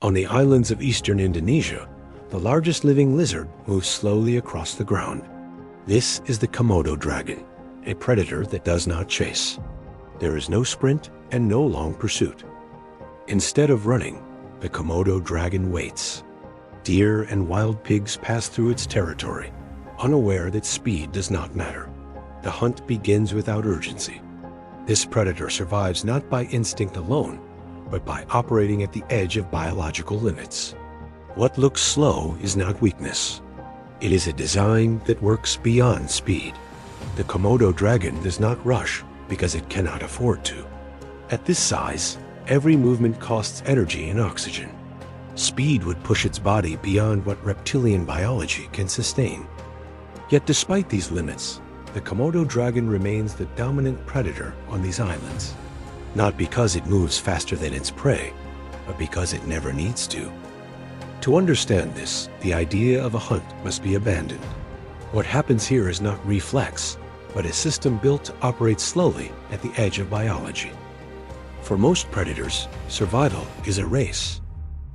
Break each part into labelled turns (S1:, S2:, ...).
S1: On the islands of eastern Indonesia, the largest living lizard moves slowly across the ground. This is the Komodo dragon, a predator that does not chase. There is no sprint and no long pursuit. Instead of running, the Komodo dragon waits. Deer and wild pigs pass through its territory, unaware that speed does not matter. The hunt begins without urgency. This predator survives not by instinct alone, but by operating at the edge of biological limits. What looks slow is not weakness. It is a design that works beyond speed. The Komodo dragon does not rush because it cannot afford to. At this size, every movement costs energy and oxygen. Speed would push its body beyond what reptilian biology can sustain. Yet despite these limits, the Komodo dragon remains the dominant predator on these islands. Not because it moves faster than its prey, but because it never needs to. To understand this, the idea of a hunt must be abandoned. What happens here is not reflex, but a system built to operate slowly at the edge of biology. For most predators, survival is a race.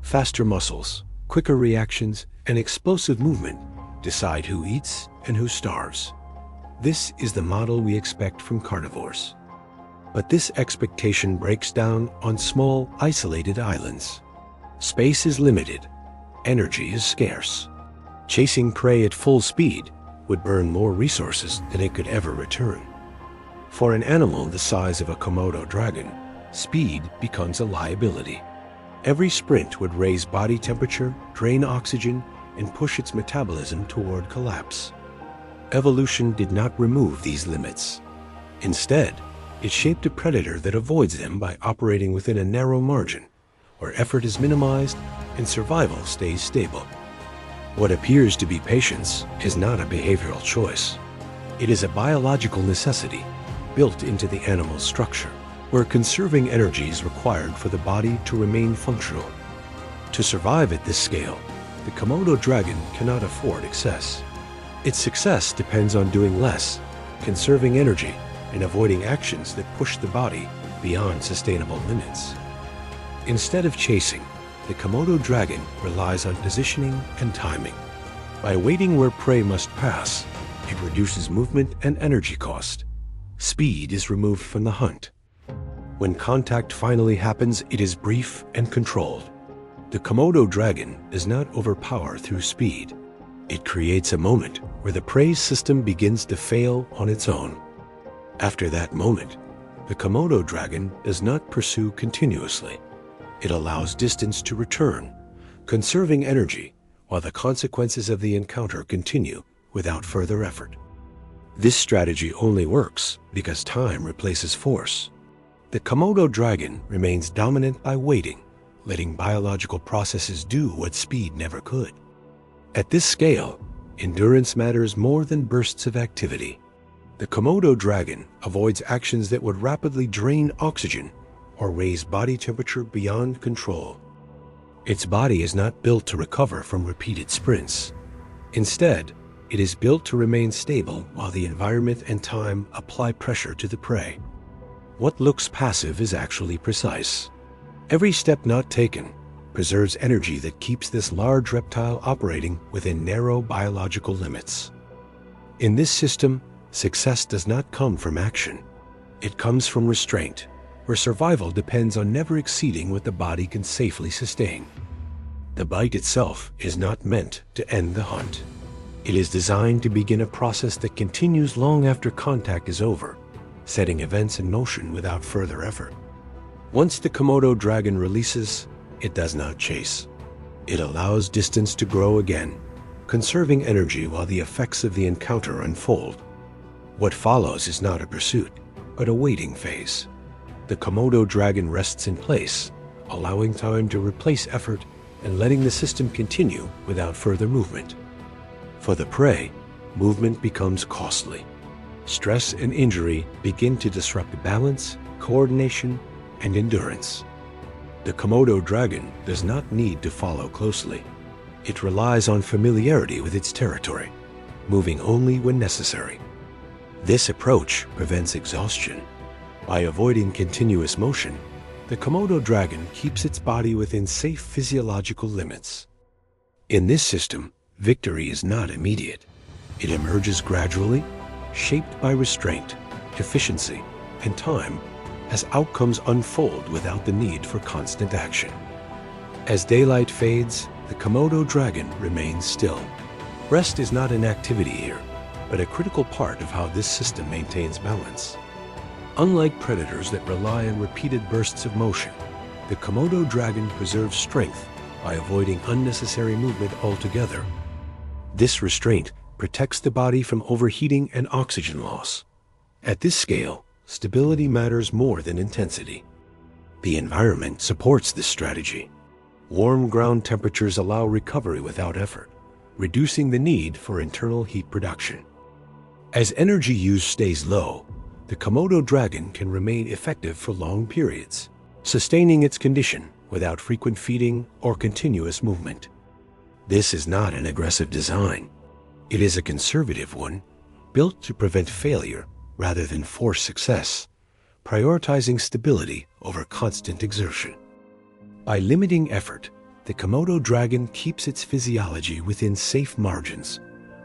S1: Faster muscles, quicker reactions, and explosive movement decide who eats and who starves. This is the model we expect from carnivores. But this expectation breaks down on small, isolated islands. Space is limited. Energy is scarce. Chasing prey at full speed would burn more resources than it could ever return. For an animal the size of a Komodo dragon, speed becomes a liability. Every sprint would raise body temperature, drain oxygen, and push its metabolism toward collapse. Evolution did not remove these limits. Instead, it shaped a predator that avoids them by operating within a narrow margin, where effort is minimized and survival stays stable. What appears to be patience is not a behavioral choice. It is a biological necessity built into the animal's structure, where conserving energy is required for the body to remain functional. To survive at this scale, the Komodo dragon cannot afford excess. Its success depends on doing less, conserving energy, and avoiding actions that push the body beyond sustainable limits. Instead of chasing, the Komodo dragon relies on positioning and timing. By waiting where prey must pass, it reduces movement and energy cost. Speed is removed from the hunt. When contact finally happens, it is brief and controlled. The Komodo dragon does not overpower through speed. It creates a moment where the prey system begins to fail on its own. After that moment, the Komodo dragon does not pursue continuously. It allows distance to return, conserving energy while the consequences of the encounter continue without further effort. This strategy only works because time replaces force. The Komodo dragon remains dominant by waiting, letting biological processes do what speed never could. At this scale, endurance matters more than bursts of activity. The Komodo dragon avoids actions that would rapidly drain oxygen or raise body temperature beyond control. Its body is not built to recover from repeated sprints. Instead, it is built to remain stable while the environment and time apply pressure to the prey. What looks passive is actually precise. Every step not taken preserves energy that keeps this large reptile operating within narrow biological limits. In this system, success does not come from action. It comes from restraint, where survival depends on never exceeding what the body can safely sustain. The bite itself is not meant to end the hunt. It is designed to begin a process that continues long after contact is over, setting events in motion without further effort. Once the Komodo dragon releases, it does not chase. It allows distance to grow again, conserving energy while the effects of the encounter unfold. What follows is not a pursuit, but a waiting phase. The Komodo dragon rests in place, allowing time to replace effort and letting the system continue without further movement. For the prey, movement becomes costly. Stress and injury begin to disrupt balance, coordination, and endurance. The Komodo dragon does not need to follow closely. It relies on familiarity with its territory, moving only when necessary. This approach prevents exhaustion. By avoiding continuous motion, The Komodo dragon keeps its body within safe physiological limits. In this system, victory is not immediate. It emerges gradually, shaped by restraint, efficiency, and time, as outcomes unfold without the need for constant action. As daylight fades, the Komodo dragon remains still. Rest is not an activity here, but a critical part of how this system maintains balance. Unlike predators that rely on repeated bursts of motion, the Komodo dragon preserves strength by avoiding unnecessary movement altogether. This restraint protects the body from overheating and oxygen loss. At this scale, stability matters more than intensity. The environment supports this strategy. Warm ground temperatures allow recovery without effort, reducing the need for internal heat production. As energy use stays low, the Komodo dragon can remain effective for long periods, sustaining its condition without frequent feeding or continuous movement. This is not an aggressive design. It is a conservative one, built to prevent failure rather than force success, prioritizing stability over constant exertion. By limiting effort, the Komodo dragon keeps its physiology within safe margins,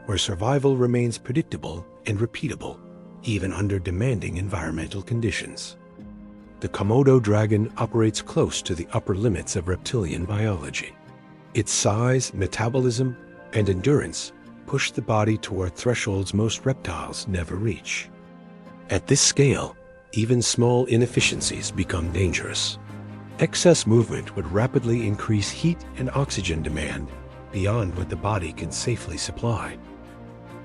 S1: where survival remains predictable and repeatable, even under demanding environmental conditions. The Komodo dragon operates close to the upper limits of reptilian biology. Its size, metabolism, and endurance push the body toward thresholds most reptiles never reach. At this scale, even small inefficiencies become dangerous. Excess movement would rapidly increase heat and oxygen demand beyond what the body can safely supply.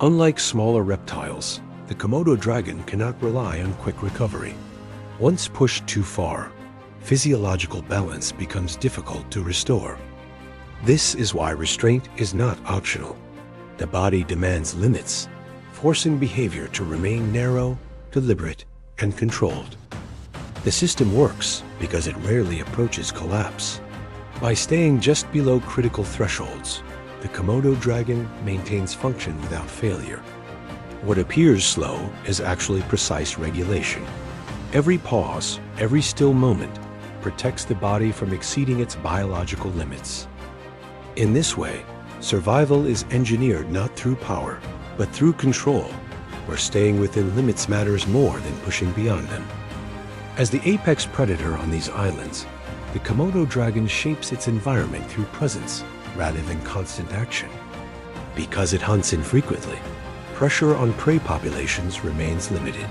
S1: Unlike smaller reptiles, the Komodo dragon cannot rely on quick recovery. Once pushed too far, physiological balance becomes difficult to restore. This is why restraint is not optional. The body demands limits, forcing behavior to remain narrow, deliberate, and controlled. The system works because it rarely approaches collapse. By staying just below critical thresholds, the Komodo dragon maintains function without failure. What appears slow is actually precise regulation. Every pause, every still moment, protects the body from exceeding its biological limits. In this way, survival is engineered not through power, but through control, where staying within limits matters more than pushing beyond them. As the apex predator on these islands, the Komodo dragon shapes its environment through presence rather than constant action. Because it hunts infrequently, pressure on prey populations remains limited.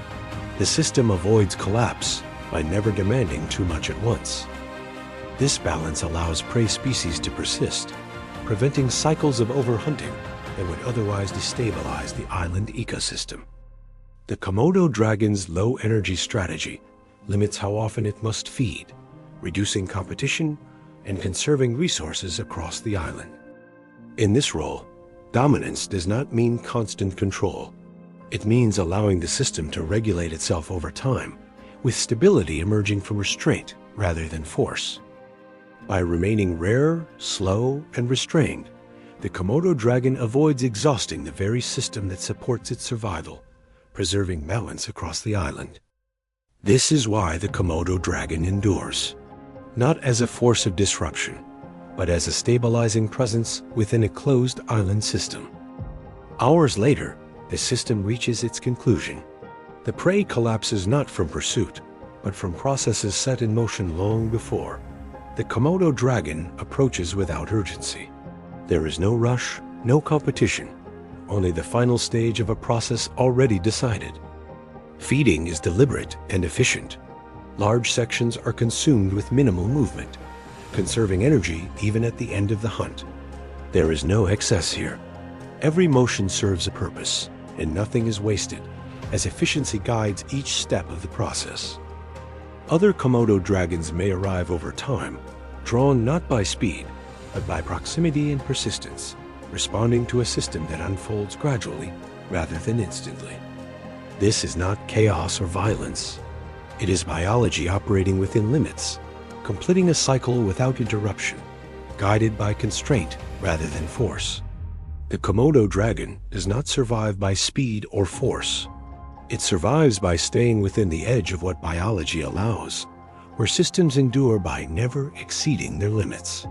S1: The system avoids collapse by never demanding too much at once. This balance allows prey species to persist, preventing cycles of overhunting that would otherwise destabilize the island ecosystem. The Komodo dragon's low-energy strategy limits how often it must feed, reducing competition and conserving resources across the island. In this role, dominance does not mean constant control. It means allowing the system to regulate itself over time, with stability emerging from restraint rather than force. By remaining rare, slow, and restrained, the Komodo dragon avoids exhausting the very system that supports its survival, preserving balance across the island. This is why the Komodo dragon endures, not as a force of disruption, but as a stabilizing presence within a closed island system. Hours later, the system reaches its conclusion. The prey collapses not from pursuit, but from processes set in motion long before. The Komodo dragon approaches without urgency. There is no rush, no competition, only the final stage of a process already decided. Feeding is deliberate and efficient. Large sections are consumed with minimal movement, conserving energy even at the end of the hunt. There is no excess here. Every motion serves a purpose, and nothing is wasted, as efficiency guides each step of the process. Other Komodo dragons may arrive over time, drawn not by speed, but by proximity and persistence, responding to a system that unfolds gradually rather than instantly. This is not chaos or violence. It is biology operating within limits, completing a cycle without interruption, guided by constraint rather than force. The Komodo dragon does not survive by speed or force. It survives by staying within the edge of what biology allows, where systems endure by never exceeding their limits.